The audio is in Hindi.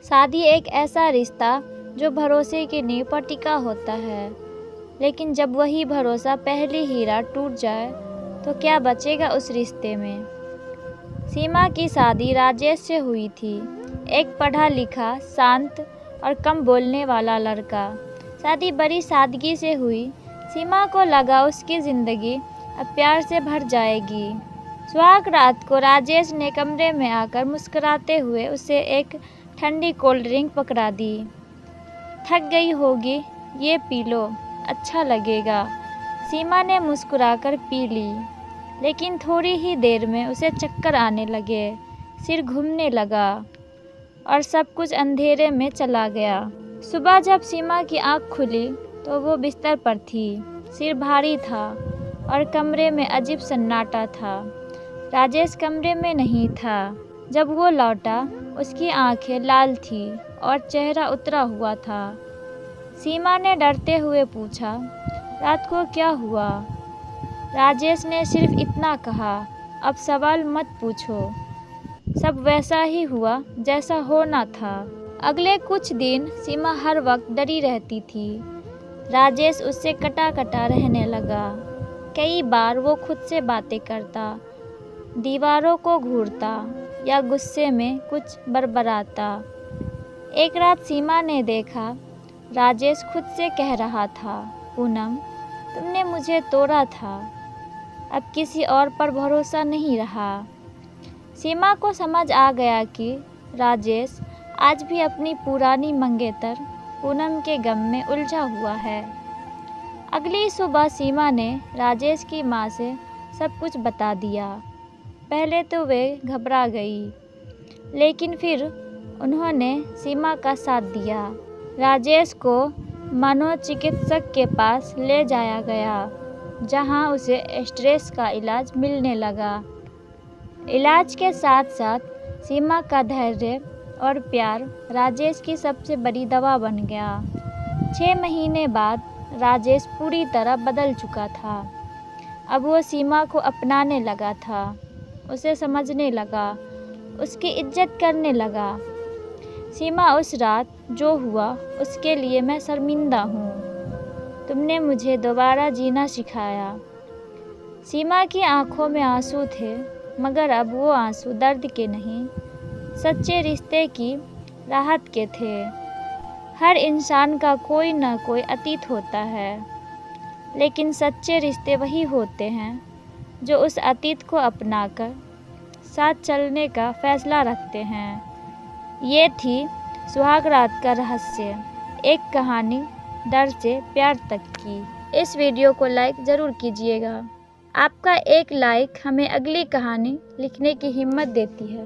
शादी एक ऐसा रिश्ता जो भरोसे की नींव पर टिका होता है, लेकिन जब वही भरोसा पहली हीरा टूट जाए तो क्या बचेगा उस रिश्ते में। सीमा की शादी राजेश से हुई थी, एक पढ़ा लिखा, शांत और कम बोलने वाला लड़का। शादी बड़ी सादगी से हुई। सीमा को लगा उसकी ज़िंदगी अब प्यार से भर जाएगी। सुहाग रात को राजेश ने कमरे में आकर मुस्कुराते हुए उसे एक ठंडी कोल्ड ड्रिंक पकड़ा दी। थक गई होगी, ये पी लो, अच्छा लगेगा। सीमा ने मुस्कुराकर पी ली, लेकिन थोड़ी ही देर में उसे चक्कर आने लगे, सिर घूमने लगा और सब कुछ अंधेरे में चला गया। सुबह जब सीमा की आँख खुली तो वो बिस्तर पर थी। सिर भारी था और कमरे में अजीब सन्नाटा था। राजेश कमरे में नहीं था। जब वो लौटा, उसकी आंखें लाल थी और चेहरा उतरा हुआ था। सीमा ने डरते हुए पूछा, रात को क्या हुआ? राजेश ने सिर्फ इतना कहा, अब सवाल मत पूछो। सब वैसा ही हुआ जैसा होना था। अगले कुछ दिन सीमा हर वक्त डरी रहती थी। राजेश उससे कटा कटा रहने लगा। कई बार वो खुद से बातें करता, दीवारों को घूरता या गुस्से में कुछ बड़बड़ाता। एक रात सीमा ने देखा, राजेश खुद से कह रहा था, पूनम, तुमने मुझे तोड़ा था, अब किसी और पर भरोसा नहीं रहा। सीमा को समझ आ गया कि राजेश आज भी अपनी पुरानी मंगेतर पूनम के गम में उलझा हुआ है। अगली सुबह सीमा ने राजेश की माँ से सब कुछ बता दिया। पहले तो वे घबरा गई, लेकिन फिर उन्होंने सीमा का साथ दिया। राजेश को मनोचिकित्सक के पास ले जाया गया, जहां उसे स्ट्रेस का इलाज मिलने लगा। इलाज के साथ साथ सीमा का धैर्य और प्यार राजेश की सबसे बड़ी दवा बन गया। 6 महीने बाद राजेश पूरी तरह बदल चुका था। अब वो सीमा को अपनाने लगा था, उसे समझने लगा, उसकी इज्जत करने लगा। सीमा, उस रात जो हुआ उसके लिए मैं शर्मिंदा हूँ। तुमने मुझे दोबारा जीना सिखाया। सीमा की आंखों में आंसू थे, मगर अब वो आंसू दर्द के नहीं, सच्चे रिश्ते की राहत के थे। हर इंसान का कोई ना कोई अतीत होता है, लेकिन सच्चे रिश्ते वही होते हैं जो उस अतीत को अपनाकर साथ चलने का फैसला रखते हैं। ये थी सुहाग रात का रहस्य, एक कहानी दर्द से प्यार तक की। इस वीडियो को लाइक ज़रूर कीजिएगा। आपका एक लाइक हमें अगली कहानी लिखने की हिम्मत देती है।